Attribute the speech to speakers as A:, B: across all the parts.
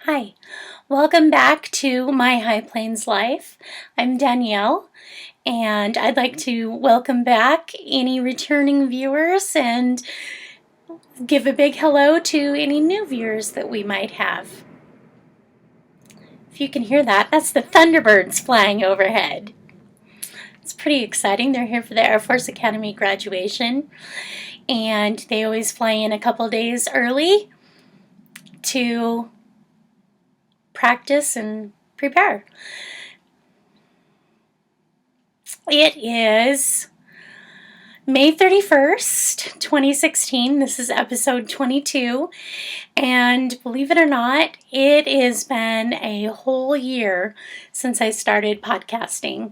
A: Hi, welcome back to My High Plains Life. I'm Danielle, and I'd like to welcome back any returning viewers and give a big hello to any new viewers that we might have. If you can hear that, that's the Thunderbirds flying overhead. It's pretty exciting. They're here for the Air Force Academy graduation, and they always fly in a couple days early to practice and prepare. It is May 31st, 2016. This is episode 22. And believe it or not, it has been a whole year since I started podcasting.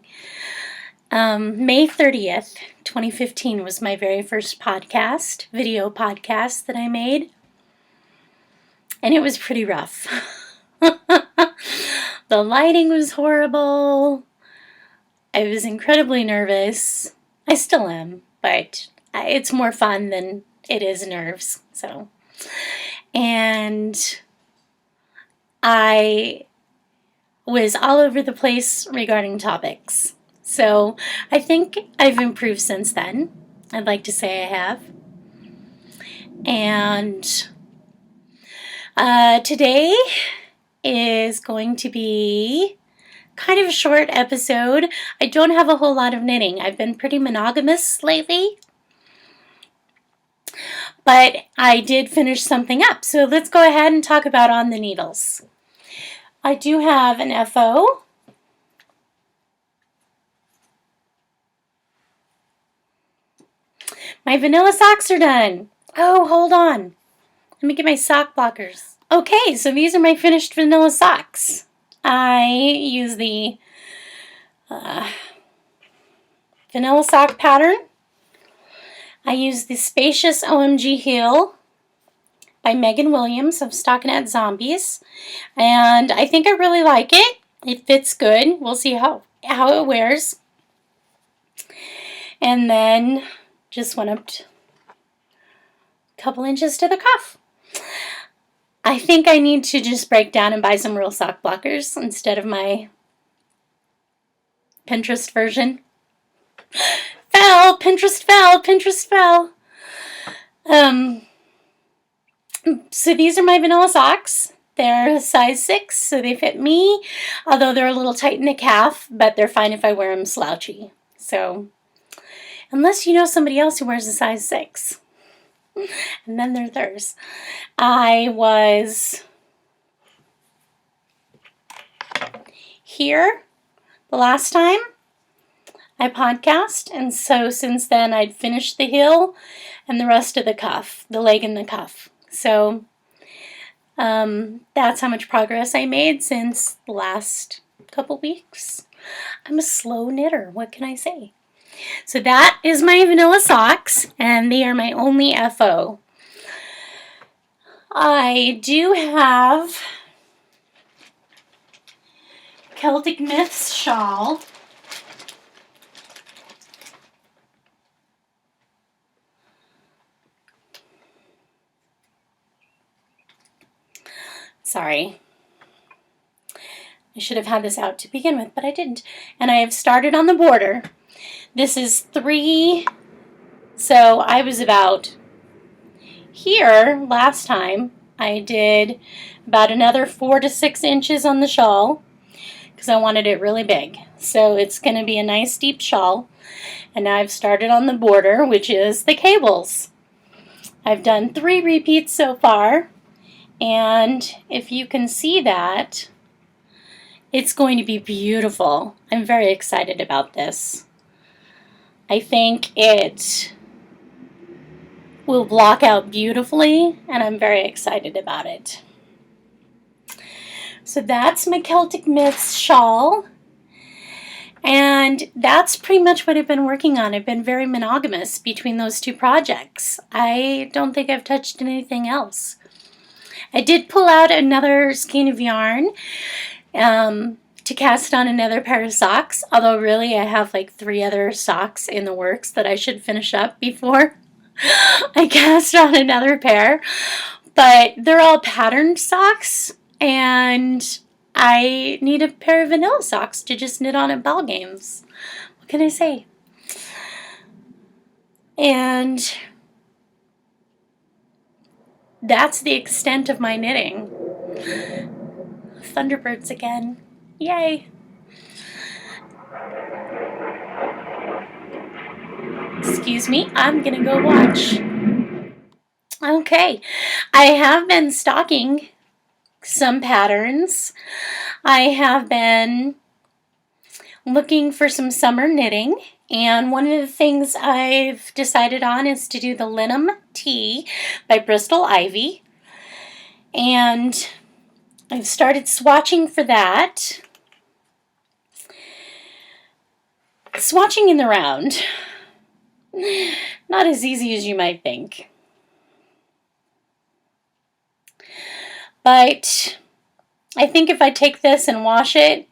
A: May 30th, 2015 was my very first video podcast that I made. And it was pretty rough. The lighting was horrible. I was incredibly nervous. I still am, but it's more fun than it is nerves. And I was all over the place regarding topics. So I think I've improved since then. I'd like to say I have. And today is going to be kind of a short episode. I don't have a whole lot of knitting. I've been pretty monogamous lately. But I did finish something up. So let's go ahead and talk about On the Needles. I do have an FO. My vanilla socks are done. Oh, hold on. Let me get my sock blockers. Okay, so these are my finished vanilla socks. I use the vanilla sock pattern. I use the Spacious OMG Heel by Megan Williams of Stockinette Zombies. And I think I really like it. It fits good. We'll see how it wears. And then just went up a couple inches to the cuff. I think I need to just break down and buy some real sock blockers instead of my Pinterest version. Pinterest fell. So these are my vanilla socks. They're size 6, so they fit me, although they're a little tight in the calf, but they're fine if I wear them slouchy. So, unless you know somebody else who wears a size 6. And then they're theirs. I was here the last time I podcast, and so since then I'd finished the heel and the rest of the cuff, the leg and the cuff. So that's how much progress I made since the last couple weeks. I'm a slow knitter, what can I say? So that is my vanilla socks, and they are my only FO. I do have Celtic Myths shawl. Sorry. I should have had this out to begin with, but I didn't. And I have started on the border. This is 3, so I was about here last time. I did about another 4 to 6 inches on the shawl because I wanted it really big. So it's going to be a nice deep shawl. And now I've started on the border, which is the cables. I've done 3 repeats so far. And if you can see that, it's going to be beautiful. I'm very excited about this. I think it will block out beautifully, and I'm very excited about it. So that's my Celtic Myths shawl. And that's pretty much what I've been working on. I've been very monogamous between those 2 projects. I don't think I've touched anything else. I did pull out another skein of yarn to cast on another pair of socks, although really I have like 3 other socks in the works that I should finish up before I cast on another pair. But they're all patterned socks, and I need a pair of vanilla socks to just knit on at ball games. What can I say? And that's the extent of my knitting. Thunderbirds again. Yay! Excuse me, I'm gonna go watch. Okay, I have been stocking some patterns. I have been looking for some summer knitting, and one of the things I've decided on is to do the Linum Tea by Bristol Ivy, and I've started swatching for that. Swatching in the round, not as easy as you might think. But I think if I take this and wash it,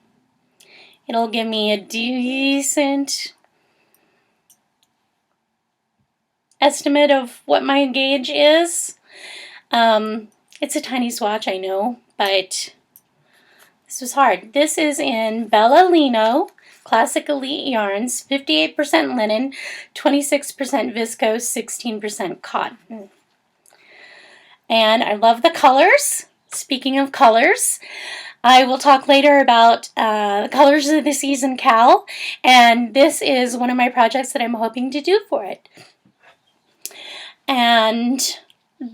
A: it'll give me a decent estimate of what my gauge is. It's a tiny swatch, I know, but this was hard. This is in Bella Lino Classic Elite Yarns, 58% linen, 26% viscose, 16% cotton. And I love the colors. Speaking of colors, I will talk later about the colors of the season cal, and this is one of my projects that I'm hoping to do for it. And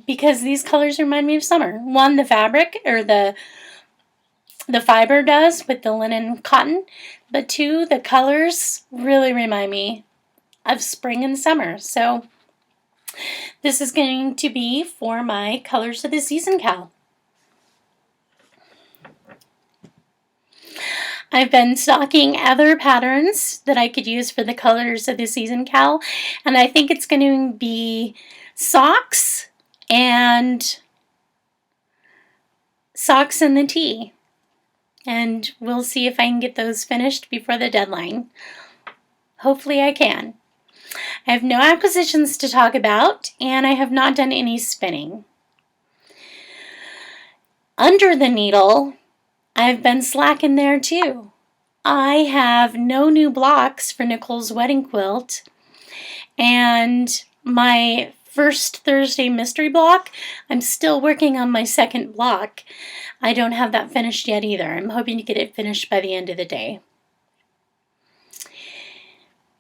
A: because these colors remind me of summer. One, the fabric, or the fiber does with the linen cotton, but two, the colors really remind me of spring and summer. So this is going to be for my colors of the season cal. I've been stocking other patterns that I could use for the colors of the season cal, and I think it's going to be socks and socks in the tea. And we'll see if I can get those finished before the deadline. Hopefully I can. I have no acquisitions to talk about, and I have not done any spinning. Under the needle, I've been slacking there too. I have no new blocks for Nicole's wedding quilt, and my first Thursday mystery block, I'm still working on my second block. I don't have that finished yet either. I'm hoping to get it finished by the end of the day.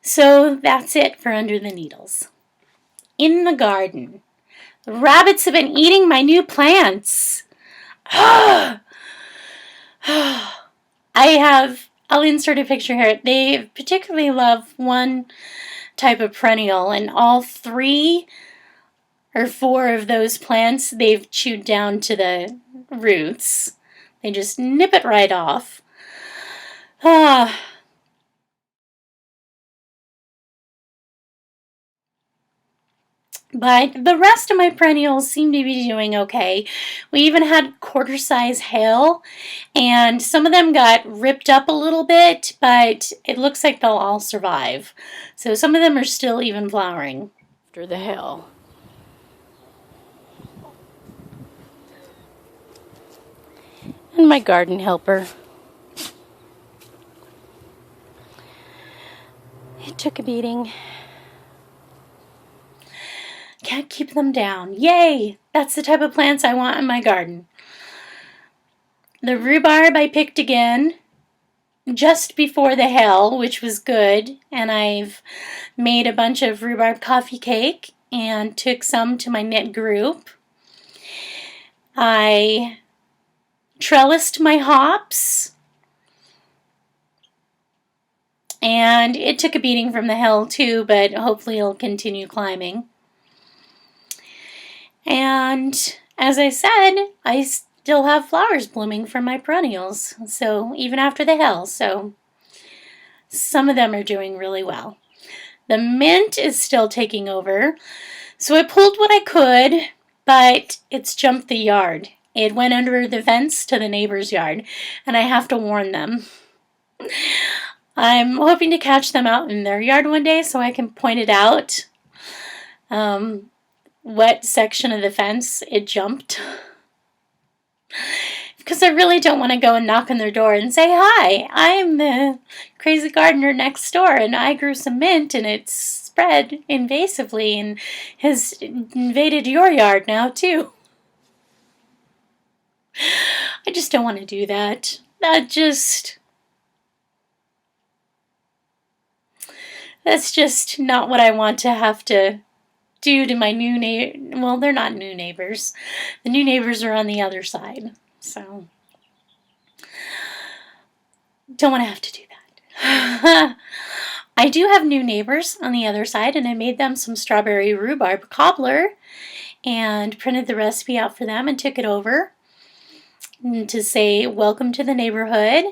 A: So that's it for Under the Needles. In the garden, the rabbits have been eating my new plants. I'll insert a picture here. They particularly love one type of perennial, and all 3 or 4 of those plants they've chewed down to the roots. They just nip it right off. But the rest of my perennials seem to be doing okay. We even had quarter-size hail, and some of them got ripped up a little bit, but it looks like they'll all survive. So some of them are still even flowering after the hail. And my garden helper. It took a beating. Can't keep them down. Yay! That's the type of plants I want in my garden. The rhubarb I picked again just before the hail, which was good, and I've made a bunch of rhubarb coffee cake and took some to my knit group. I trellised my hops, and it took a beating from the hail too, but hopefully it'll continue climbing. And as I said, I still have flowers blooming from my perennials, so even after the hail, so some of them are doing really well. The mint is still taking over, so I pulled what I could, but it's jumped the yard. It went under the fence to the neighbor's yard, and I have to warn them. I'm hoping to catch them out in their yard one day so I can point it out. What section of the fence it jumped. Because I really don't want to go and knock on their door and say, "Hi, I'm the crazy gardener next door, and I grew some mint, and it's spread invasively and has invaded your yard now, too." I just don't want to do that. That's just not what I want to have to do to my new neighbor. Well, they're not new neighbors. The new neighbors are on the other side. So, don't want to have to do that. I do have new neighbors on the other side, and I made them some strawberry rhubarb cobbler and printed the recipe out for them and took it over to say welcome to the neighborhood.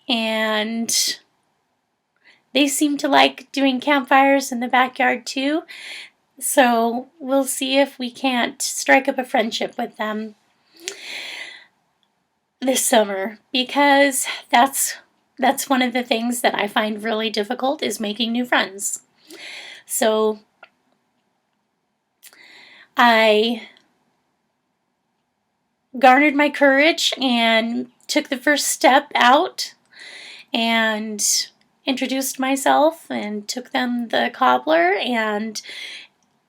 A: And they seem to like doing campfires in the backyard too. So we'll see if we can't strike up a friendship with them this summer, because that's one of the things that I find really difficult, is making new friends. So I garnered my courage and took the first step out and introduced myself and took them the cobbler, and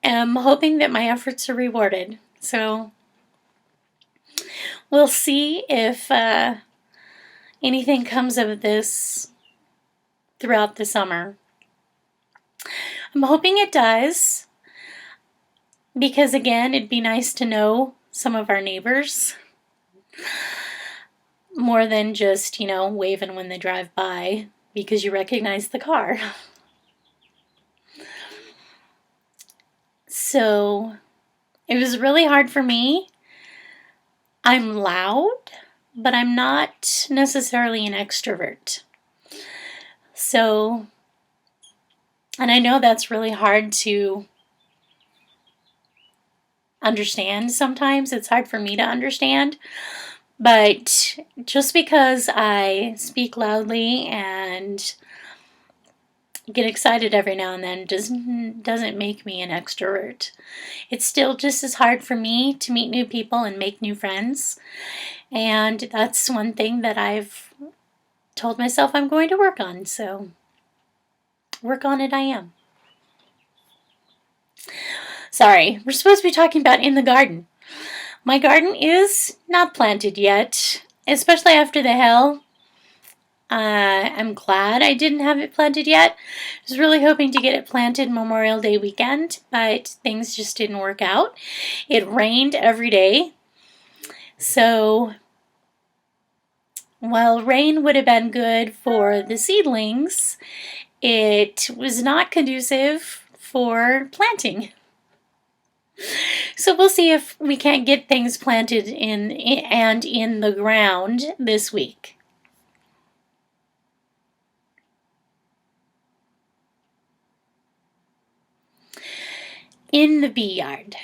A: am hoping that my efforts are rewarded. So we'll see if anything comes of this throughout the summer. I'm hoping it does, because again, it'd be nice to know some of our neighbors more than just, waving when they drive by because you recognize the car. So it was really hard for me. I'm loud, but I'm not necessarily an extrovert. So, and I know that's really hard to understand sometimes. It's hard for me to understand. But just because I speak loudly and get excited every now and then doesn't make me an extrovert. It's still just as hard for me to meet new people and make new friends. And that's one thing that I've told myself I'm going to work on. So work on it I am. Sorry, we're supposed to be talking about in the garden. My garden is not planted yet, especially after the hail. I'm glad I didn't have it planted yet. I was really hoping to get it planted Memorial Day weekend, but things just didn't work out. It rained every day. So while rain would have been good for the seedlings, it was not conducive for planting. So we'll see if we can't get things planted in the ground this week. In the bee yard.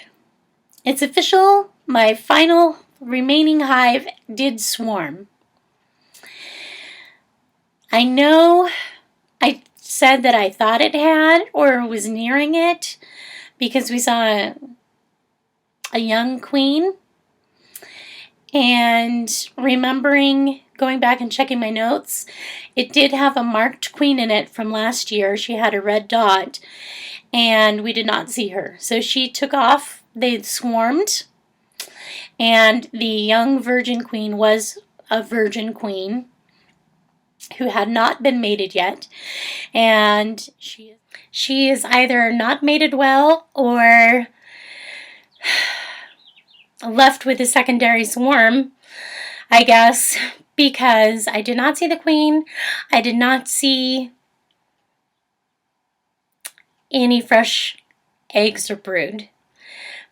A: It's official, my final remaining hive did swarm. I know I said that I thought it had or was nearing it because we saw a young queen, and remembering going back and checking my notes, it did have a marked queen in it from last year. She had a red dot, and we did not see her. So she took off. They'd swarmed, and the young virgin queen was a virgin queen who had not been mated yet, and she is either not mated well or left with a secondary swarm, I guess, because I did not see the queen. I did not see any fresh eggs or brood,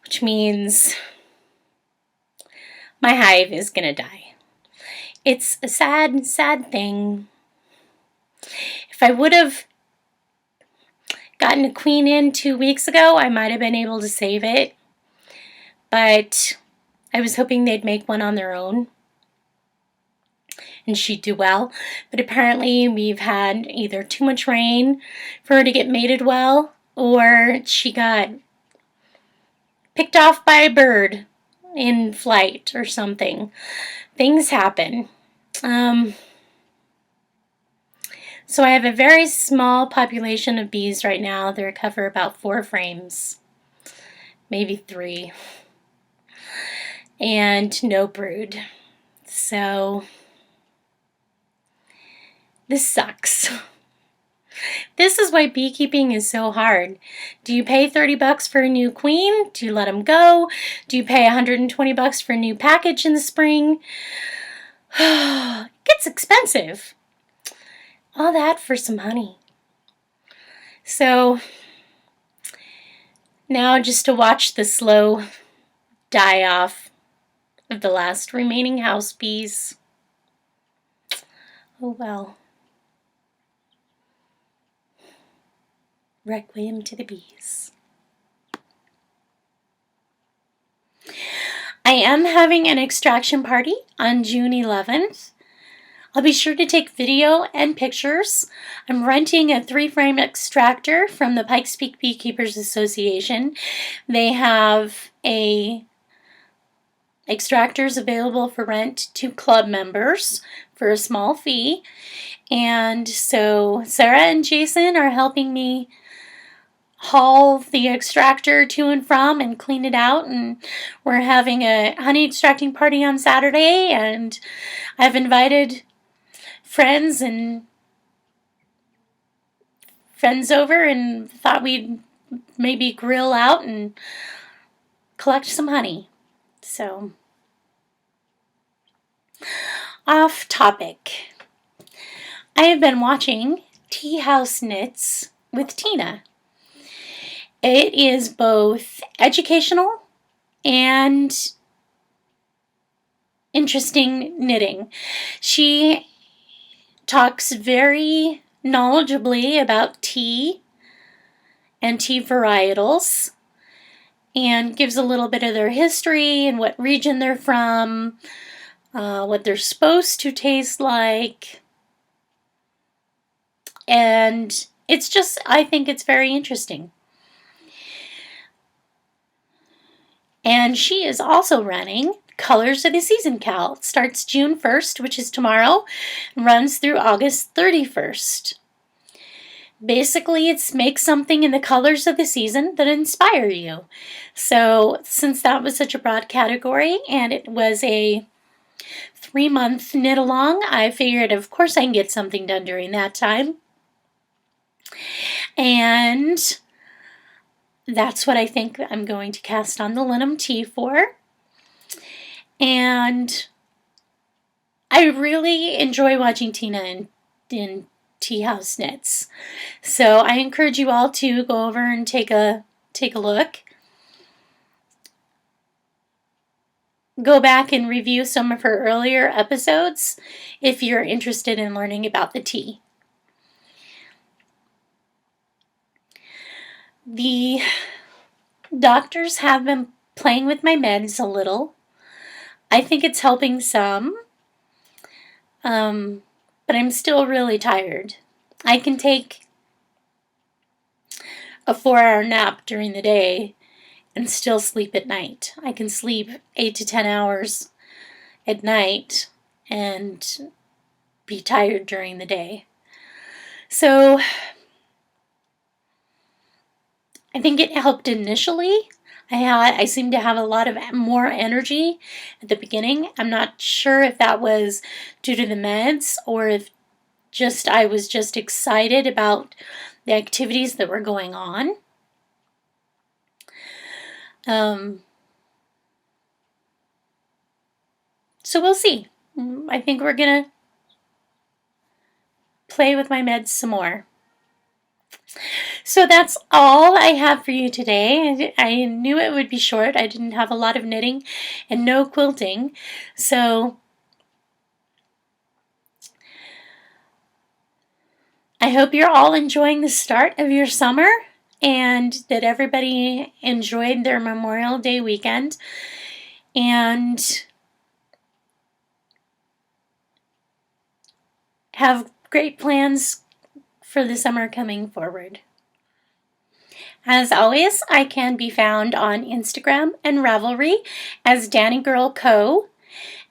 A: which means my hive is going to die. It's a sad, sad thing. If I would have gotten a queen in 2 weeks ago, I might have been able to save it. But I was hoping they'd make one on their own and she'd do well. But apparently we've had either too much rain for her to get mated well, or she got picked off by a bird in flight or something. Things happen. So I have a very small population of bees right now. They cover about 4 frames, maybe 3, and no brood. So this sucks. This is why beekeeping is so hard. Do you pay $30 for a new queen? Do you let them go? Do you pay $120 for a new package in the spring? It gets expensive. All that for some honey. So now just to watch the slow die off of the last remaining house bees. Oh well. Requiem to the bees. I am having an extraction party on June 11th. I'll be sure to take video and pictures. I'm renting a 3-frame extractor from the Pikes Peak Beekeepers Association. They have extractors available for rent to club members for a small fee. And so Sarah and Jason are helping me haul the extractor to and from and clean it out, and we're having a honey extracting party on Saturday, and I've invited friends over and thought we'd maybe grill out and collect some honey. So, off topic. I have been watching Tea House Knits with Tina. It is both educational and interesting knitting. She talks very knowledgeably about tea and tea varietals and gives a little bit of their history and what region they're from, what they're supposed to taste like. And it's just, I think it's very interesting. And she is also running Colors of the Season Cal. It starts June 1st, which is tomorrow, and runs through August 31st. Basically, it's make something in the colors of the season that inspire you. So, since that was such a broad category and it was a 3-month knit along, I figured, of course, I can get something done during that time. And that's what I think I'm going to cast on the Linum Tea for. And I really enjoy watching Tina in Tea House Knits. So I encourage you all to go over and take a look. Go back and review some of her earlier episodes if you're interested in learning about the tea. The doctors have been playing with my meds a little. I think it's helping some, but I'm still really tired. I can take a 4-hour nap during the day and still sleep at night. I can sleep 8 to 10 hours at night and be tired during the day. So I think it helped initially. I seemed to have a lot of more energy at the beginning. I'm not sure if that was due to the meds or if I was just excited about the activities that were going on. So we'll see. I think we're going to play with my meds some more. So that's all I have for you today. I knew it would be short. I didn't have a lot of knitting and no quilting. So I hope you're all enjoying the start of your summer and that everybody enjoyed their Memorial Day weekend. And have great plans for the summer coming forward. As always, I can be found on Instagram and Ravelry as Danny Girl Co.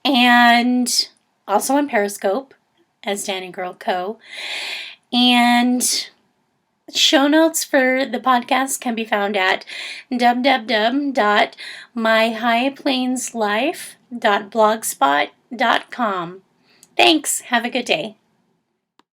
A: and also on Periscope as Danny Girl Co. And show notes for the podcast can be found at www.myhighplainslife.blogspot.com. Thanks. Have a good day.